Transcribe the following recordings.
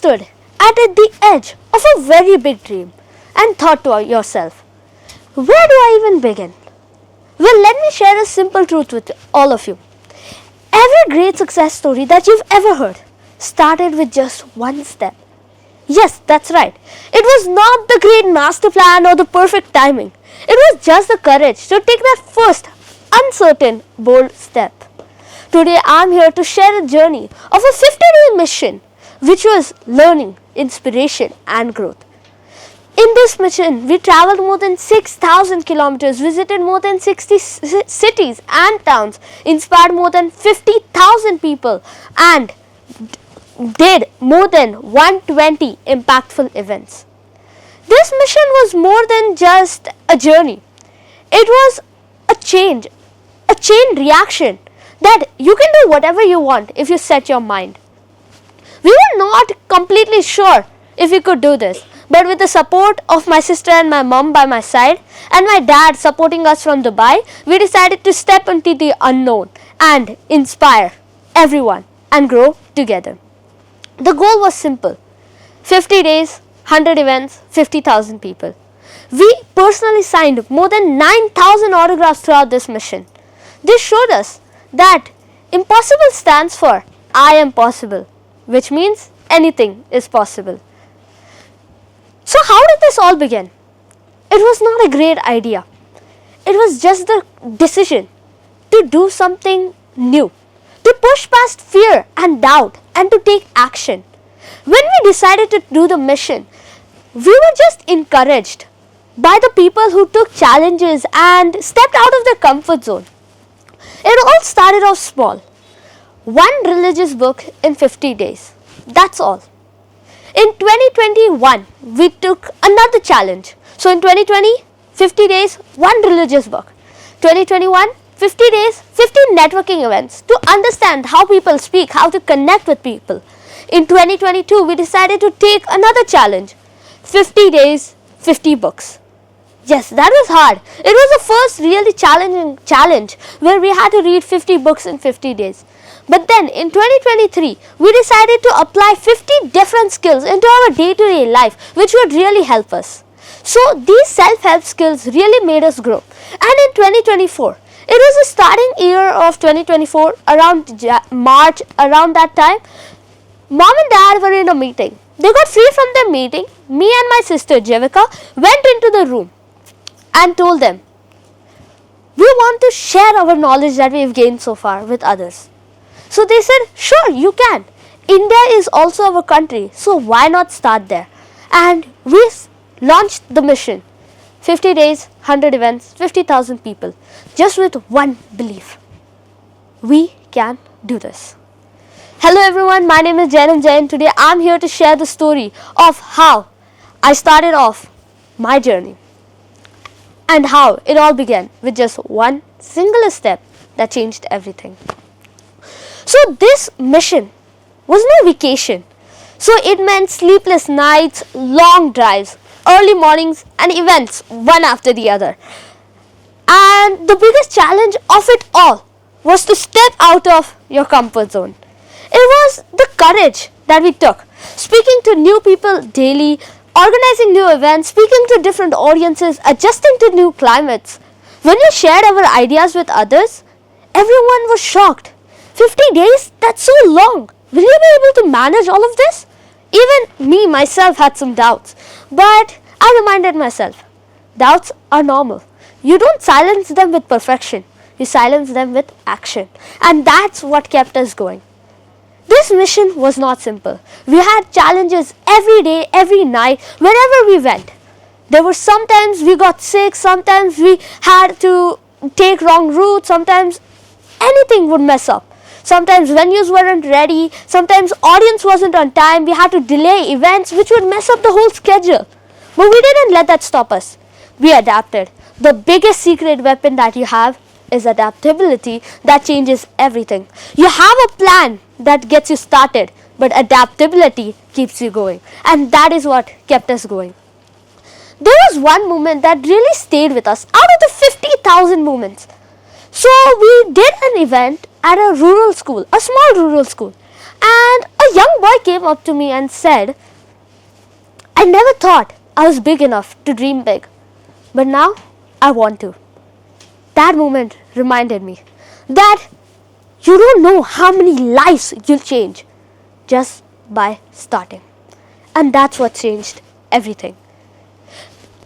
stood at the edge of a very big dream and thought to yourself, where do I even begin? Well, let me share a simple truth with all of you. Every great success story that you've ever heard started with just one step. Yes, that's right. It was not the great master plan or the perfect timing. It was just the courage to take that first, uncertain, bold step. Today, I'm here to share a journey of a 50-day mission, which was learning, inspiration, and growth. In this mission, we traveled more than 6,000 kilometers, visited more than 60 cities and towns, inspired more than 50,000 people, and did more than 120 impactful events. This mission was more than just a journey. It was a chain reaction that you can do whatever you want if you set your mind. We were not completely sure if we could do this, but with the support of my sister and my mom by my side and my dad supporting us from Dubai, we decided to step into the unknown and inspire everyone and grow together. The goal was simple: 50 days, 100 events, 50,000 people. We personally signed more than 9,000 autographs throughout this mission. This showed us that impossible stands for I am possible, which means anything is possible. So how did this all begin? It was not a great idea. It was just the decision to do something new, to push past fear and doubt and to take action. When we decided to do the mission, we were just encouraged by the people who took challenges and stepped out of their comfort zone. It all started off small. One religious book in 50 days. That's all. In 2021, we took another challenge. So in 2020, 50 days, one religious book. 2021, 50 days, 50 networking events to understand how people speak, how to connect with people. In 2022, we decided to take another challenge. 50 days, 50 books. Yes, that was hard. It was the first really challenging challenge where we had to read 50 books in 50 days. But then in 2023, we decided to apply 50 different skills into our day-to-day life, which would really help us. So these self-help skills really made us grow. And in 2024, it was the starting year of 2024, around March, around that time, Mom and Dad were in a meeting. They got free from their meeting. Me and my sister Jevika went into the room and told them, we want to share our knowledge that we have gained so far with others. So they said, sure, you can. India is also our country, so why not start there? And we launched the mission. 50 days, 100 events, 50,000 people. Just with one belief. We can do this. Hello everyone, my name is Jain. Today I'm here to share the story of how I started off my journey and how it all began with just one single step that changed everything. So this mission was no vacation. So it meant sleepless nights, long drives, early mornings and events one after the other. And the biggest challenge of it all was to step out of your comfort zone. It was the courage that we took, speaking to new people daily, organizing new events, speaking to different audiences, adjusting to new climates. When we shared our ideas with others, everyone was shocked. 50 days? That's so long. Will you be able to manage all of this? Even me, myself, had some doubts. But I reminded myself, doubts are normal. You don't silence them with perfection. You silence them with action. And that's what kept us going. This mission was not simple. We had challenges every day, every night, wherever we went. There were sometimes we got sick, sometimes we had to take wrong routes, sometimes anything would mess up. Sometimes venues weren't ready, sometimes audience wasn't on time, we had to delay events which would mess up the whole schedule. But we didn't let that stop us. We adapted. The biggest secret weapon that you have is adaptability that changes everything. You have a plan that gets you started, but adaptability keeps you going. And that is what kept us going. There was one moment that really stayed with us out of the 50,000 moments. So we did an event at a rural school, a small rural school. And a A young boy came up to me and said, I never thought I was big enough to dream big, but now I want to. That moment reminded me that you don't know how many lives you'll change just by starting. And that's what changed everything.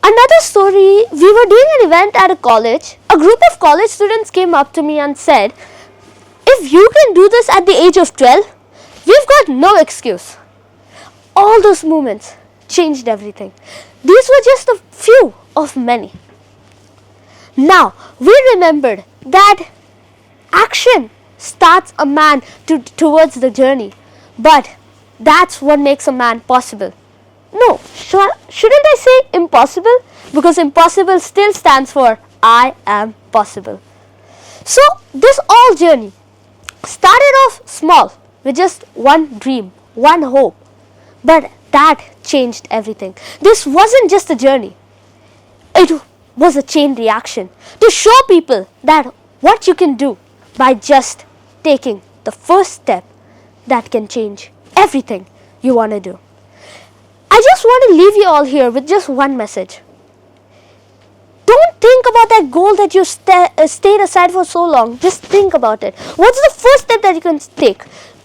Another story, we were doing an event at a college. A group of college students came up to me and said, if you can do this at the age of 12, we've got no excuse. All those moments changed everything. These were just a few of many. Now, we remembered that action starts a man towards the journey, but that's what makes a man possible. No, shouldn't I say impossible? Because impossible still stands for I am possible. So this all journey started off small with just one dream, one hope. But that changed everything. This wasn't just a journey. It was a chain reaction to show people that what you can do by just taking the first step that can change everything you want to do. I just want to leave you all here with just one message. Don't think about that goal that you stayed aside for so long. Just think about it. What's the first step that you can take?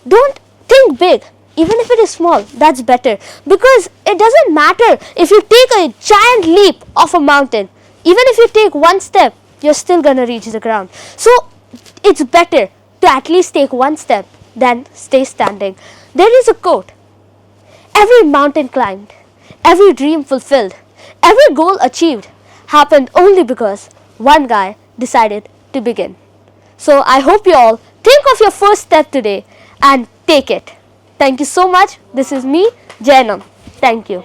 Don't think big. Even if it is small, that's better. Because it doesn't matter if you take a giant leap off a mountain. Even if you take one step, you're still going to reach the ground. So it's better to at least take one step than stay standing. There is a quote. Every mountain climbed, every dream fulfilled, every goal achieved happened only because one guy decided to begin. So I hope you all think of your first step today and take it. Thank you so much. This is me, Jainam. Thank you.